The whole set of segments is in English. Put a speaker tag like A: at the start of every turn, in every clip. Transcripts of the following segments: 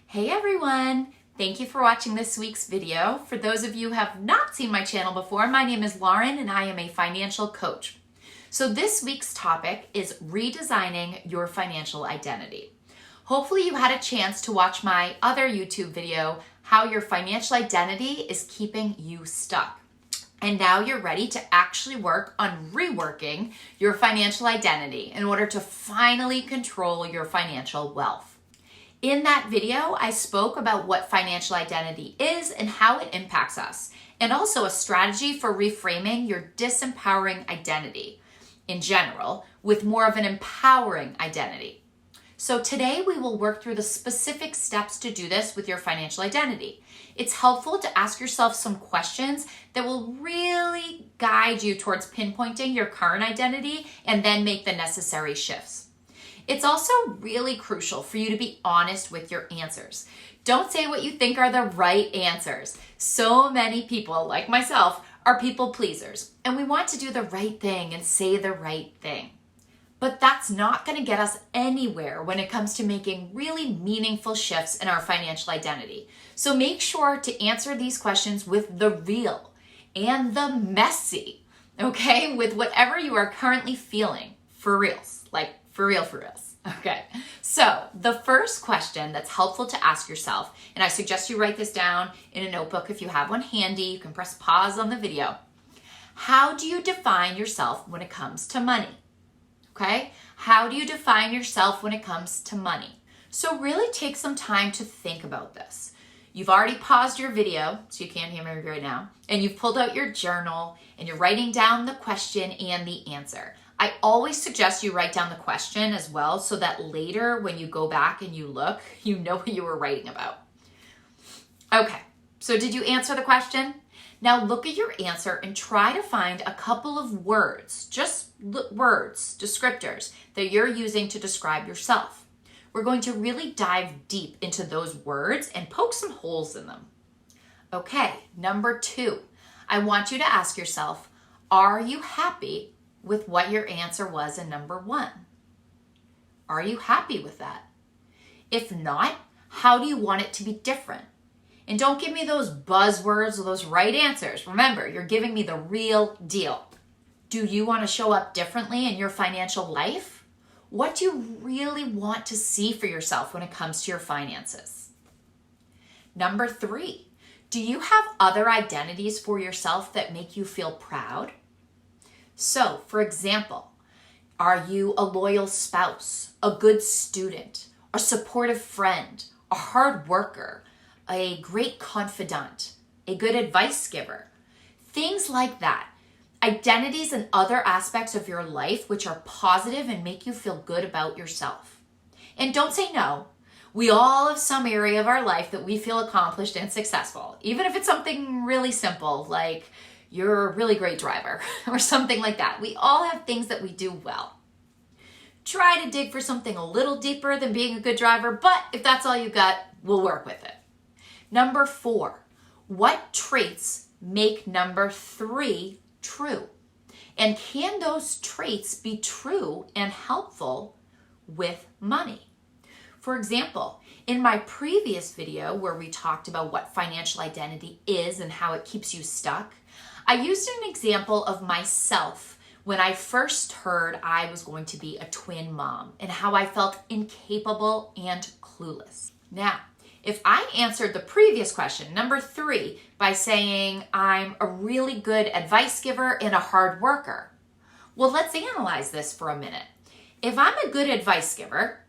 A: Hey everyone! Thank you for watching this week's video. For those of you who have not seen my channel before, my name is Lauren and I am a financial coach. So this week's topic is redesigning your financial identity. Hopefully you had a chance to watch my other YouTube video, how your financial identity is keeping you stuck. And now you're ready to actually work on reworking your financial identity in order to finally control your financial wealth. In that video, I spoke about what financial identity is and how it impacts us, and also a strategy for reframing your disempowering identity in general with more of an empowering identity. So today we will work through the specific steps to do this with your financial identity. It's helpful to ask yourself some questions that will really guide you towards pinpointing your current identity and then make the necessary shifts. It's also really crucial for you to be honest with your answers. Don't say what you think are the right answers. So many people, like myself, are people pleasers, and we want to do the right thing and say the right thing. But that's not going to get us anywhere when it comes to making really meaningful shifts in our financial identity. So make sure to answer these questions with the real and the messy, okay? With whatever you are currently feeling, for reals, like for reals. Okay, so the first question that's helpful to ask yourself, and I suggest you write this down in a notebook if you have one handy, you can press pause on the video. How do you define yourself when it comes to money? Okay, how do you define yourself when it comes to money? So really take some time to think about this. You've already paused your video, so you can't hear me right now, and you've pulled out your journal and you're writing down the question and the answer. I always suggest you write down the question as well so that later when you go back and you look, you know what you were writing about. Okay, so did you answer the question? Now look at your answer and try to find a couple of words, just words, descriptors that you're using to describe yourself. We're going to really dive deep into those words and poke some holes in them. Okay, number 2, I want you to ask yourself, are you happy with what your answer was in number 1? Are you happy with that? If not, how do you want it to be different? And don't give me those buzzwords or those right answers. Remember, you're giving me the real deal. Do you want to show up differently in your financial life? What do you really want to see for yourself when it comes to your finances? Number 3, do you have other identities for yourself that make you feel proud? So, for example, are you a loyal spouse, a good student, a supportive friend, a hard worker, a great confidant, a good advice giver? Things like that. Identities and other aspects of your life which are positive and make you feel good about yourself. And don't say no. We all have some area of our life that we feel accomplished and successful, even if it's something really simple like you're a really great driver or something like that. We all have things that we do well. Try to dig for something a little deeper than being a good driver, but if that's all you got, we'll work with it. Number 4, what traits make number 3 true? And can those traits be true and helpful with money? For example, in my previous video where we talked about what financial identity is and how it keeps you stuck, I used an example of myself when I first heard I was going to be a twin mom and how I felt incapable and clueless. Now, if I answered the previous question, number 3, by saying I'm a really good advice giver and a hard worker, well, let's analyze this for a minute. If I'm a good advice giver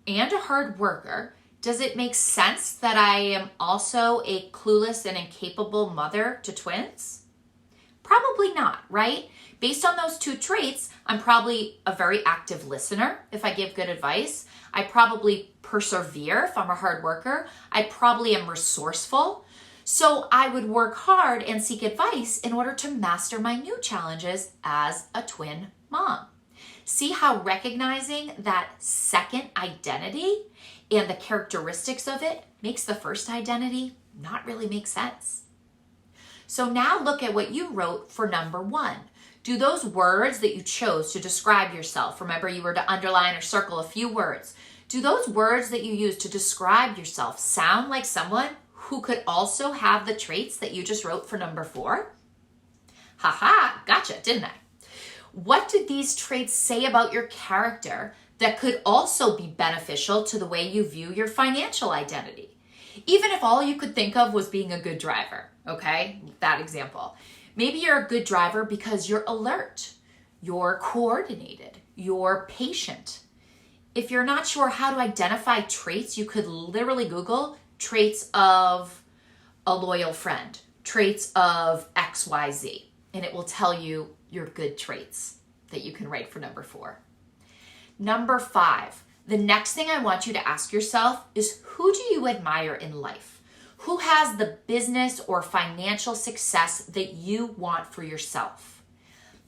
A: and a hard worker, does it make sense that I am also a clueless and incapable mother to twins? Probably not, right? Based on those 2 traits, I'm probably a very active listener if I give good advice. I probably persevere if I'm a hard worker. I probably am resourceful. So I would work hard and seek advice in order to master my new challenges as a twin mom. See how recognizing that second identity and the characteristics of it makes the first identity not really make sense. So now look at what you wrote for number 1. Do those words that you chose to describe yourself, remember you were to underline or circle a few words, Do those words that you use to describe yourself sound like someone who could also have the traits that you just wrote for number 4? Haha, gotcha, didn't I? What do these traits say about your character that could also be beneficial to the way you view your financial identity? Even if all you could think of was being a good driver, okay? That example. Maybe you're a good driver because you're alert, you're coordinated, you're patient. If you're not sure how to identify traits, you could literally Google traits of a loyal friend, traits of XYZ, and it will tell you your good traits that you can write for number 4. Number 5, the next thing I want you to ask yourself is, who do you admire in life? Who has the business or financial success that you want for yourself?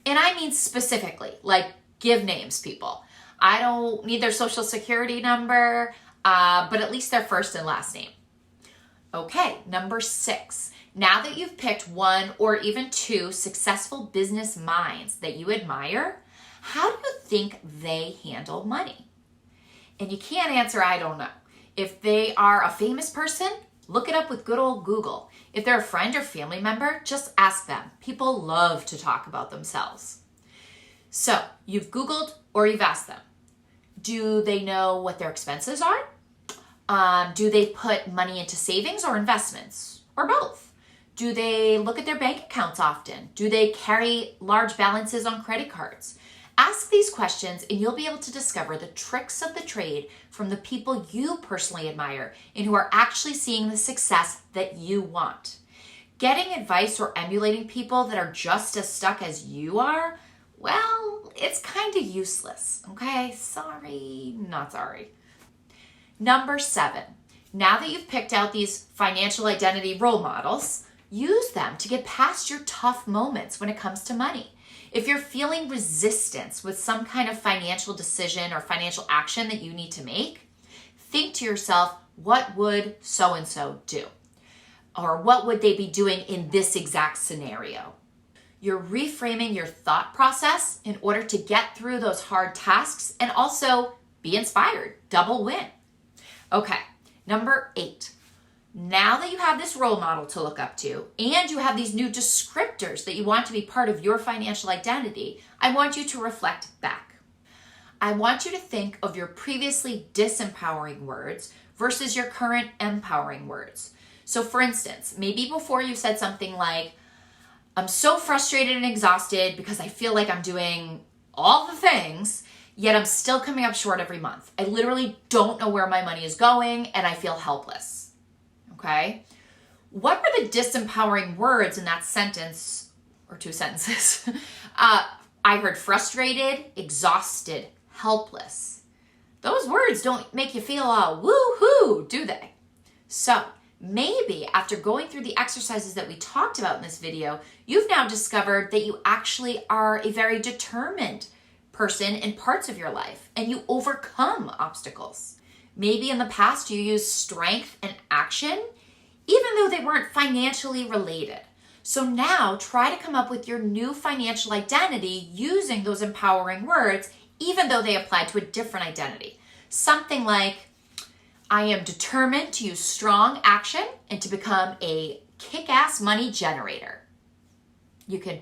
A: And I mean specifically, like give names, people. I don't need their social security number, but at least their first and last name. Okay, number 6. Now that you've picked 1 or even 2 successful business minds that you admire, how do you think they handle money? And you can't answer, I don't know. If they are a famous person, look it up with good old Google. If they're a friend or family member, just ask them. People love to talk about themselves. So you've Googled or you've asked them. Do they know what their expenses are? Do they put money into savings or investments, or both? Do they look at their bank accounts often? Do they carry large balances on credit cards? Ask these questions and you'll be able to discover the tricks of the trade from the people you personally admire and who are actually seeing the success that you want. Getting advice or emulating people that are just as stuck as you are, well, it's kind of useless, okay? Sorry, not sorry. Number 7, now that you've picked out these financial identity role models, use them to get past your tough moments when it comes to money. If you're feeling resistance with some kind of financial decision or financial action that you need to make, think to yourself, what would so-and-so do? Or what would they be doing in this exact scenario? You're reframing your thought process in order to get through those hard tasks and also be inspired, double win. Okay, number 8. Now that you have this role model to look up to and you have these new descriptors that you want to be part of your financial identity, I want you to reflect back. I want you to think of your previously disempowering words versus your current empowering words. So for instance, maybe before you said something like, I'm so frustrated and exhausted because I feel like I'm doing all the things, yet I'm still coming up short every month. I literally don't know where my money is going and I feel helpless. Okay? What were the disempowering words in that sentence or 2 sentences? I heard frustrated, exhausted, helpless. Those words don't make you feel woo-hoo, do they? So maybe after going through the exercises that we talked about in this video, you've now discovered that you actually are a very determined person in parts of your life and you overcome obstacles. Maybe in the past you used strength and action, even though they weren't financially related. So now try to come up with your new financial identity using those empowering words, even though they apply to a different identity. Something like, I am determined to use strong action and to become a kick-ass money generator. You can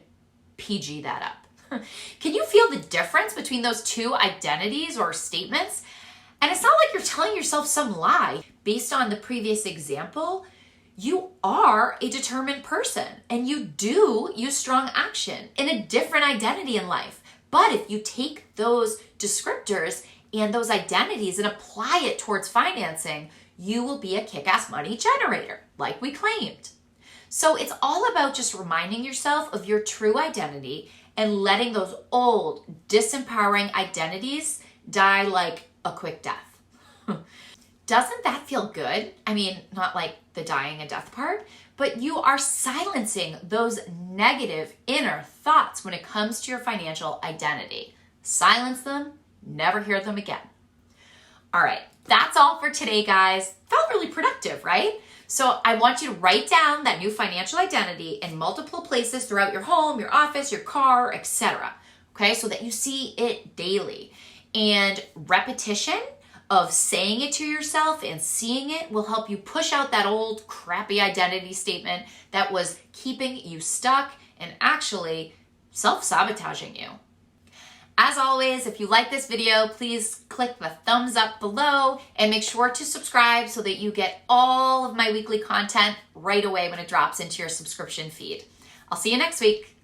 A: PG that up. Can you feel the difference between those 2 identities or statements? And it's not like you're telling yourself some lie. Based on the previous example, you are a determined person and you do use strong action in a different identity in life. But if you take those descriptors and those identities and apply it towards financing, you will be a kick-ass money generator, like we claimed. So it's all about just reminding yourself of your true identity and letting those old, disempowering identities die like a quick death. Doesn't that feel good? I mean, not like the dying a death part, but you are silencing those negative inner thoughts when it comes to your financial identity. Silence them, never hear them again. All right, that's all for today, guys. Felt really productive, right? So I want you to write down that new financial identity in multiple places throughout your home, your office, your car, etc. Okay, so that you see it daily. And repetition of saying it to yourself and seeing it will help you push out that old crappy identity statement that was keeping you stuck and actually self-sabotaging you. As always, if you like this video, please click the thumbs up below and make sure to subscribe so that you get all of my weekly content right away when it drops into your subscription feed. I'll see you next week.